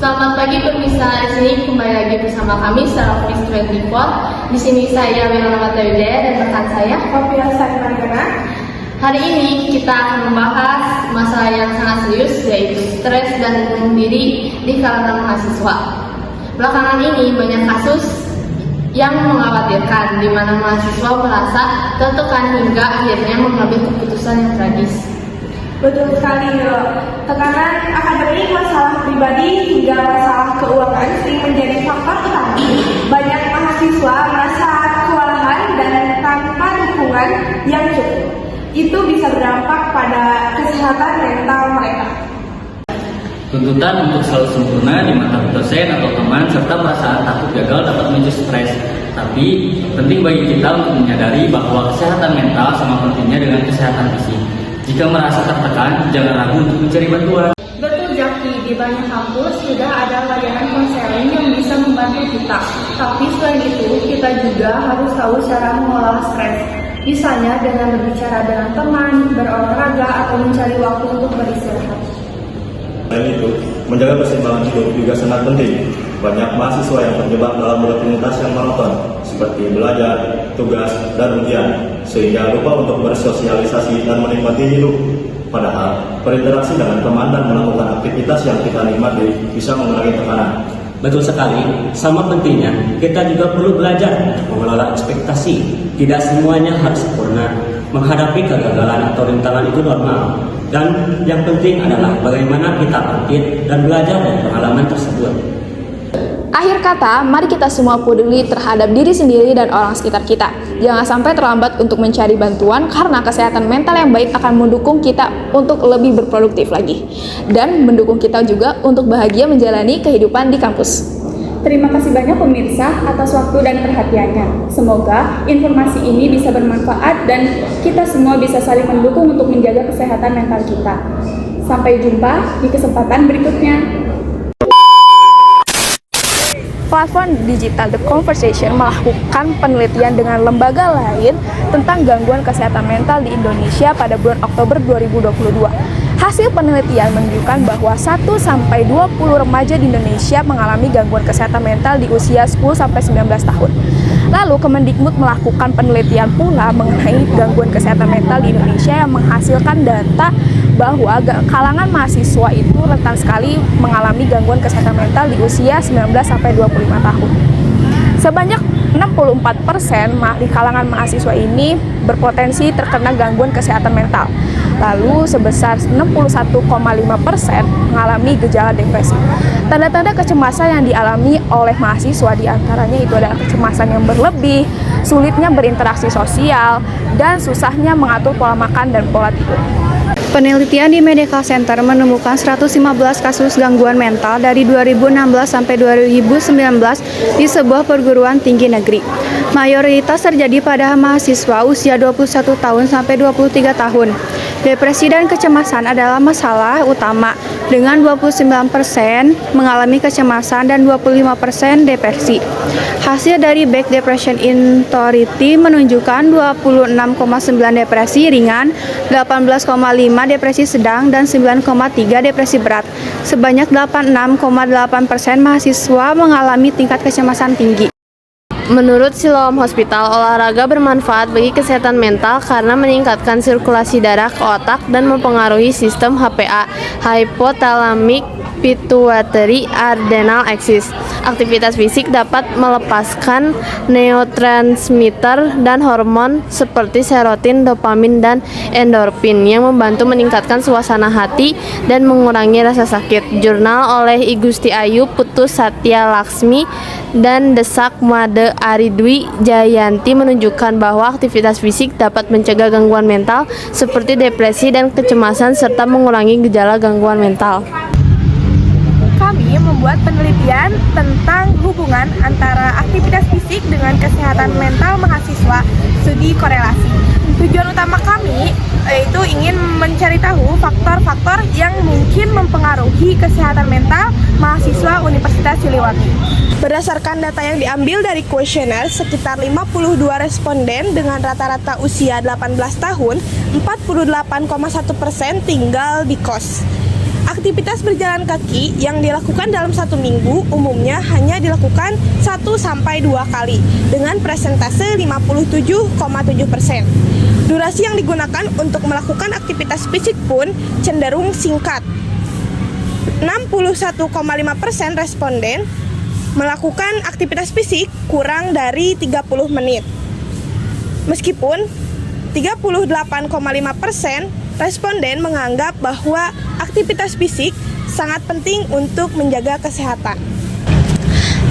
Selamat pagi pemirsa, di sini kembali lagi bersama kami Serofis 24. Di sini saya Wiranawati Wijaya dan rekan saya Kopia Saripagana. Hari ini kita akan membahas masalah yang sangat serius, yaitu stres dan bunuh diri di kalangan mahasiswa. Belakangan ini banyak kasus yang mengkhawatirkan, di mana mahasiswa merasa tertekan hingga akhirnya mengambil keputusan yang tragis. Betul sekali, tekanan akademik, masalah pribadi, hingga masalah keuangan sering menjadi faktor utama. Banyak mahasiswa merasa kewalahan dan tanpa dukungan yang cukup. Itu bisa berdampak pada kesehatan mental mereka. Tuntutan untuk selalu sempurna di mata dosen atau teman serta perasaan takut gagal dapat memicu stres. Tapi penting bagi kita untuk menyadari bahwa kesehatan mental sama pentingnya dengan kesehatan fisik. Jika merasa tertekan, jangan ragu untuk mencari bantuan. Betul Jaki, di banyak kampus sudah ada layanan konseling yang bisa membantu kita. Tapi selain itu, kita juga harus tahu cara mengelola stres. Misalnya dengan berbicara dengan teman, berolahraga, atau mencari waktu untuk beristirahat. Selain itu, menjaga keseimbangan hidup juga sangat penting. Banyak mahasiswa yang terjebak dalam rutinitas yang monoton, seperti belajar, tugas, dan ujian, sehingga lupa untuk bersosialisasi dan menikmati hidup. Padahal, berinteraksi dengan teman dan melakukan aktivitas yang kita nikmati bisa mengurangi tekanan. Betul sekali, sama pentingnya kita juga perlu belajar mengelola ekspektasi. Tidak semuanya harus sempurna. Menghadapi kegagalan atau rintangan itu normal. Dan yang penting adalah bagaimana kita bangkit dan belajar dari pengalaman tersebut. Akhir kata, mari kita semua peduli terhadap diri sendiri dan orang sekitar kita. Jangan sampai terlambat untuk mencari bantuan karena kesehatan mental yang baik akan mendukung kita untuk lebih berproduktif lagi. Dan mendukung kita juga untuk bahagia menjalani kehidupan di kampus. Terima kasih banyak pemirsa atas waktu dan perhatiannya. Semoga informasi ini bisa bermanfaat dan kita semua bisa saling mendukung untuk menjaga kesehatan mental kita. Sampai jumpa di kesempatan berikutnya. Platform digital The Conversation melakukan penelitian dengan lembaga lain tentang gangguan kesehatan mental di Indonesia pada bulan Oktober 2022. Hasil penelitian menunjukkan bahwa 1-20 remaja di Indonesia mengalami gangguan kesehatan mental di usia 10-19 tahun. Lalu Kemendikbud melakukan penelitian pula mengenai gangguan kesehatan mental di Indonesia yang menghasilkan data bahwa kalangan mahasiswa itu rentan sekali mengalami gangguan kesehatan mental di usia 19-25 tahun. Sebanyak 64% di kalangan mahasiswa ini berpotensi terkena gangguan kesehatan mental. Lalu sebesar 61,5% mengalami gejala depresi. Tanda-tanda kecemasan yang dialami oleh mahasiswa diantaranya itu adalah kecemasan yang berlebih, sulitnya berinteraksi sosial, dan susahnya mengatur pola makan dan pola tidur. Penelitian di Medical Center menemukan 115 kasus gangguan mental dari 2016 sampai 2019 di sebuah perguruan tinggi negeri. Mayoritas terjadi pada mahasiswa usia 21 tahun sampai 23 tahun. Depresi dan kecemasan adalah masalah utama, dengan 29% mengalami kecemasan dan 25% depresi. Hasil dari Back Depression Authority menunjukkan 26,9 depresi ringan, 18,5 depresi sedang, dan 9,3 depresi berat. Sebanyak 86,8% mahasiswa mengalami tingkat kecemasan tinggi. Menurut Siloam Hospital, olahraga bermanfaat bagi kesehatan mental karena meningkatkan sirkulasi darah ke otak dan mempengaruhi sistem HPA (Hypothalamic Pituitary Adrenal Axis). Aktivitas fisik dapat melepaskan neurotransmitter dan hormon seperti serotin, dopamin, dan endorfin yang membantu meningkatkan suasana hati dan mengurangi rasa sakit. Jurnal oleh I Gusti Ayu Putus Satya Laksmi dan Desak Made Aridwi Jayanti menunjukkan bahwa aktivitas fisik dapat mencegah gangguan mental seperti depresi dan kecemasan serta mengurangi gejala gangguan mental. Kami membuat penelitian tentang hubungan antara aktivitas fisik dengan kesehatan mental mahasiswa, studi korelasi. Tujuan utama kami yaitu ingin mencari tahu faktor-faktor yang mungkin mempengaruhi kesehatan mental mahasiswa Universitas Siliwangi. Berdasarkan data yang diambil dari kuesioner, sekitar 52 responden dengan rata-rata usia 18 tahun, 48,1% tinggal di kos. Aktivitas berjalan kaki yang dilakukan dalam satu minggu umumnya hanya dilakukan 1-2 kali dengan persentase 57,7%. Durasi yang digunakan untuk melakukan aktivitas fisik pun cenderung singkat. 61,5% responden melakukan aktivitas fisik kurang dari 30 menit. Meskipun 38,5% responden menganggap bahwa aktivitas fisik sangat penting untuk menjaga kesehatan.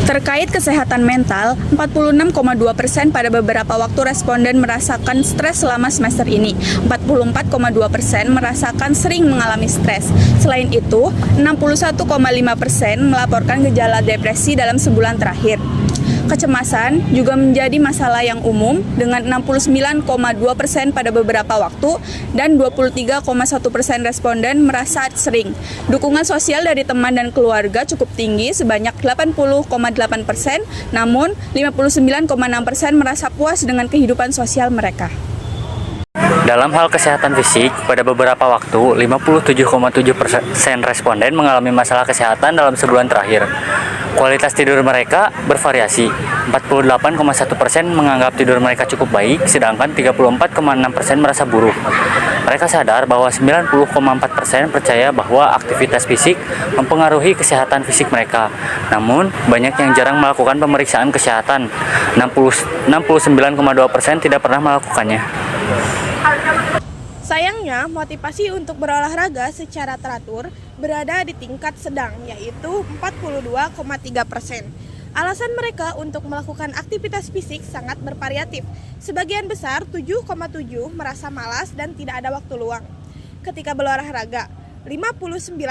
Terkait kesehatan mental, 46,2% pada beberapa waktu responden merasakan stres selama semester ini. 44,2% merasakan sering mengalami stres. Selain itu, 61,5% melaporkan gejala depresi dalam sebulan terakhir. Kecemasan juga menjadi masalah yang umum dengan 69,2% pada beberapa waktu dan 23,1% responden merasa sering. Dukungan sosial dari teman dan keluarga cukup tinggi sebanyak 80,8%, namun 59,6% merasa puas dengan kehidupan sosial mereka. Dalam hal kesehatan fisik, pada beberapa waktu, 57,7% responden mengalami masalah kesehatan dalam sebulan terakhir. Kualitas tidur mereka bervariasi. 48,1% menganggap tidur mereka cukup baik, sedangkan 34,6% merasa buruk. Mereka sadar bahwa 90,4% percaya bahwa aktivitas fisik mempengaruhi kesehatan fisik mereka. Namun, banyak yang jarang melakukan pemeriksaan kesehatan. 69,2% tidak pernah melakukannya. Sayangnya, motivasi untuk berolahraga secara teratur berada di tingkat sedang, yaitu 42,3%. Alasan mereka untuk melakukan aktivitas fisik sangat bervariatif. Sebagian besar, 7,7% merasa malas dan tidak ada waktu luang ketika berolahraga. 59,6%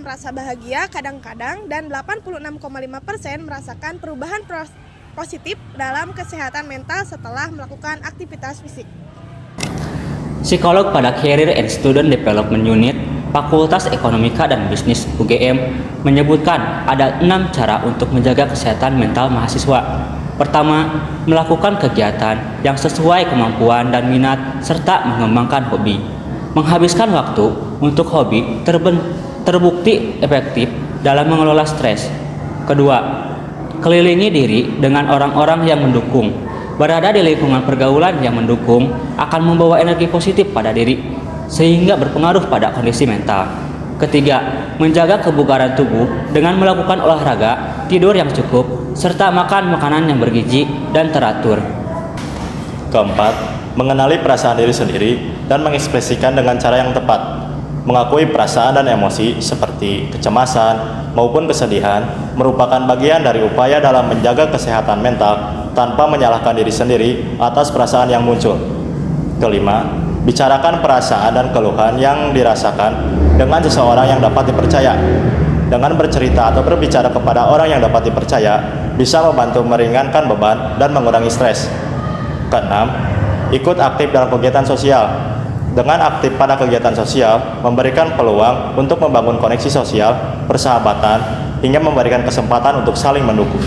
merasa bahagia kadang-kadang dan 86,5% merasakan perubahan positif dalam kesehatan mental setelah melakukan aktivitas fisik. Psikolog pada Career and Student Development Unit Fakultas Ekonomika dan Bisnis UGM menyebutkan ada 6 cara untuk menjaga kesehatan mental mahasiswa. Pertama, melakukan kegiatan yang sesuai kemampuan dan minat serta mengembangkan hobi. Menghabiskan waktu untuk hobi terbukti efektif dalam mengelola stres. Kedua, kelilingi diri dengan orang-orang yang mendukung. Berada di lingkungan pergaulan yang mendukung akan membawa energi positif pada diri, sehingga berpengaruh pada kondisi mental. Ketiga, menjaga kebugaran tubuh dengan melakukan olahraga, tidur yang cukup, serta makan makanan yang bergizi dan teratur. Keempat, mengenali perasaan diri sendiri dan mengekspresikan dengan cara yang tepat. Mengakui perasaan dan emosi seperti kecemasan maupun kesedihan merupakan bagian dari upaya dalam menjaga kesehatan mental tanpa menyalahkan diri sendiri atas perasaan yang muncul. Kelima, bicarakan perasaan dan keluhan yang dirasakan dengan seseorang yang dapat dipercaya. Dengan bercerita atau berbicara kepada orang yang dapat dipercaya bisa membantu meringankan beban dan mengurangi stres. Keenam, ikut aktif dalam kegiatan sosial. Dengan aktif pada kegiatan sosial, memberikan peluang untuk membangun koneksi sosial, persahabatan, hingga memberikan kesempatan untuk saling mendukung.